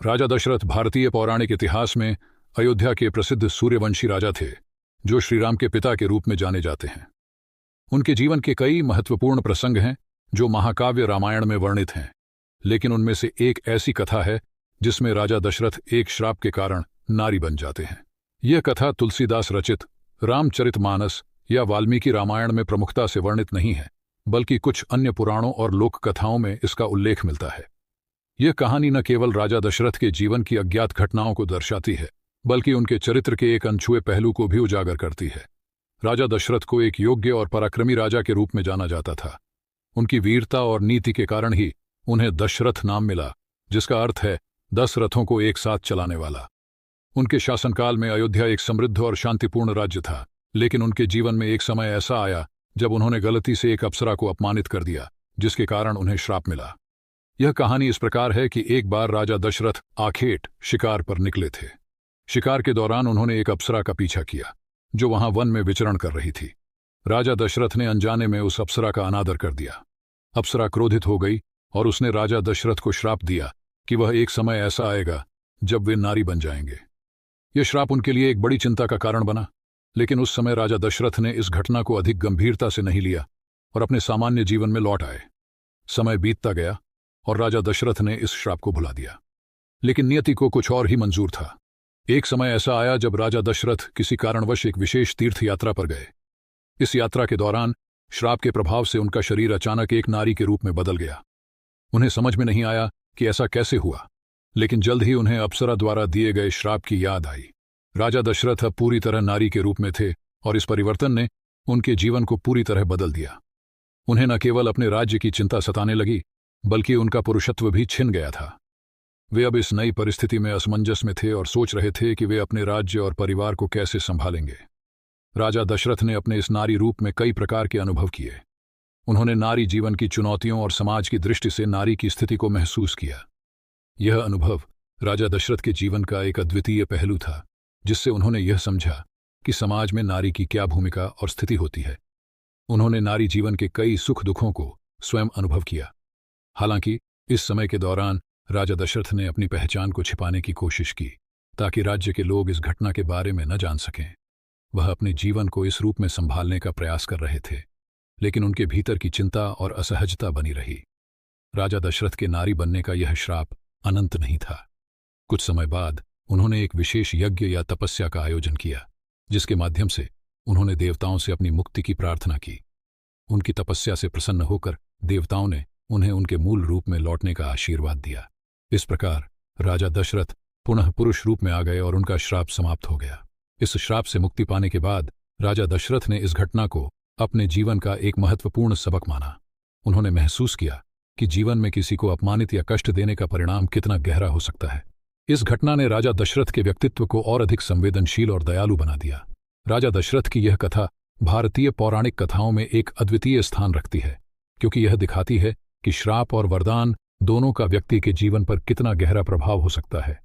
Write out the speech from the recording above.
राजा दशरथ भारतीय पौराणिक इतिहास में अयोध्या के प्रसिद्ध सूर्यवंशी राजा थे, जो श्रीराम के पिता के रूप में जाने जाते हैं। उनके जीवन के कई महत्वपूर्ण प्रसंग हैं जो महाकाव्य रामायण में वर्णित हैं, लेकिन उनमें से एक ऐसी कथा है जिसमें राजा दशरथ एक श्राप के कारण नारी बन जाते हैं। यह कथा तुलसीदास रचित रामचरितमानस या वाल्मीकि रामायण में प्रमुखता से वर्णित नहीं है, बल्कि कुछ अन्य पुराणों और लोक कथाओं में इसका उल्लेख मिलता है। यह कहानी न केवल राजा दशरथ के जीवन की अज्ञात घटनाओं को दर्शाती है, बल्कि उनके चरित्र के एक अनछुए पहलू को भी उजागर करती है। राजा दशरथ को एक योग्य और पराक्रमी राजा के रूप में जाना जाता था। उनकी वीरता और नीति के कारण ही उन्हें दशरथ नाम मिला, जिसका अर्थ है 10 रथों को एक साथ चलाने वाला। उनके शासनकाल में अयोध्या एक समृद्ध और शांतिपूर्ण राज्य था, लेकिन उनके जीवन में एक समय ऐसा आया जब उन्होंने गलती से एक अप्सरा को अपमानित कर दिया, जिसके कारण उन्हें श्राप मिला। यह कहानी इस प्रकार है कि एक बार राजा दशरथ आखेट शिकार पर निकले थे। शिकार के दौरान उन्होंने एक अप्सरा का पीछा किया, जो वहां वन में विचरण कर रही थी। राजा दशरथ ने अनजाने में उस अप्सरा का अनादर कर दिया। अप्सरा क्रोधित हो गई और उसने राजा दशरथ को श्राप दिया कि वह एक समय ऐसा आएगा जब वे नारी बन जाएंगे। यह श्राप उनके लिए एक बड़ी चिंता का कारण बना, लेकिन उस समय राजा दशरथ ने इस घटना को अधिक गंभीरता से नहीं लिया और अपने सामान्य जीवन में लौट आए। समय बीतता गया और राजा दशरथ ने इस श्राप को भुला दिया, लेकिन नियति को कुछ और ही मंजूर था। एक समय ऐसा आया जब राजा दशरथ किसी कारणवश एक विशेष तीर्थ यात्रा पर गए। इस यात्रा के दौरान श्राप के प्रभाव से उनका शरीर अचानक एक नारी के रूप में बदल गया। उन्हें समझ में नहीं आया कि ऐसा कैसे हुआ, लेकिन जल्द ही उन्हें अप्सरा द्वारा दिए गए श्राप की याद आई। राजा दशरथ अब पूरी तरह नारी के रूप में थे और इस परिवर्तन ने उनके जीवन को पूरी तरह बदल दिया। उन्हें न केवल अपने राज्य की चिंता सताने लगी, बल्कि उनका पुरुषत्व भी छिन गया था। वे अब इस नई परिस्थिति में असमंजस में थे और सोच रहे थे कि वे अपने राज्य और परिवार को कैसे संभालेंगे। राजा दशरथ ने अपने इस नारी रूप में कई प्रकार के अनुभव किए। उन्होंने नारी जीवन की चुनौतियों और समाज की दृष्टि से नारी की स्थिति को महसूस किया। यह अनुभव राजा दशरथ के जीवन का एक अद्वितीय पहलू था, जिससे उन्होंने यह समझा कि समाज में नारी की क्या भूमिका और स्थिति होती है। उन्होंने नारी जीवन के कई सुख दुखों को स्वयं अनुभव किया। हालांकि इस समय के दौरान राजा दशरथ ने अपनी पहचान को छिपाने की कोशिश की, ताकि राज्य के लोग इस घटना के बारे में न जान सकें। वह अपने जीवन को इस रूप में संभालने का प्रयास कर रहे थे, लेकिन उनके भीतर की चिंता और असहजता बनी रही। राजा दशरथ के नारी बनने का यह श्राप अनंत नहीं था। कुछ समय बाद उन्होंने एक विशेष यज्ञ या तपस्या का आयोजन किया, जिसके माध्यम से उन्होंने देवताओं से अपनी मुक्ति की प्रार्थना की। उनकी तपस्या से प्रसन्न होकर देवताओं ने उन्हें उनके मूल रूप में लौटने का आशीर्वाद दिया। इस प्रकार राजा दशरथ पुनः पुरुष रूप में आ गए और उनका श्राप समाप्त हो गया। इस श्राप से मुक्ति पाने के बाद राजा दशरथ ने इस घटना को अपने जीवन का एक महत्वपूर्ण सबक माना। उन्होंने महसूस किया कि जीवन में किसी को अपमानित या कष्ट देने का परिणाम कितना गहरा हो सकता है। इस घटना ने राजा दशरथ के व्यक्तित्व को और अधिक संवेदनशील और दयालु बना दिया। राजा दशरथ की यह कथा भारतीय पौराणिक कथाओं में एक अद्वितीय स्थान रखती है, क्योंकि यह दिखाती है कि श्राप और वरदान दोनों का व्यक्ति के जीवन पर कितना गहरा प्रभाव हो सकता है।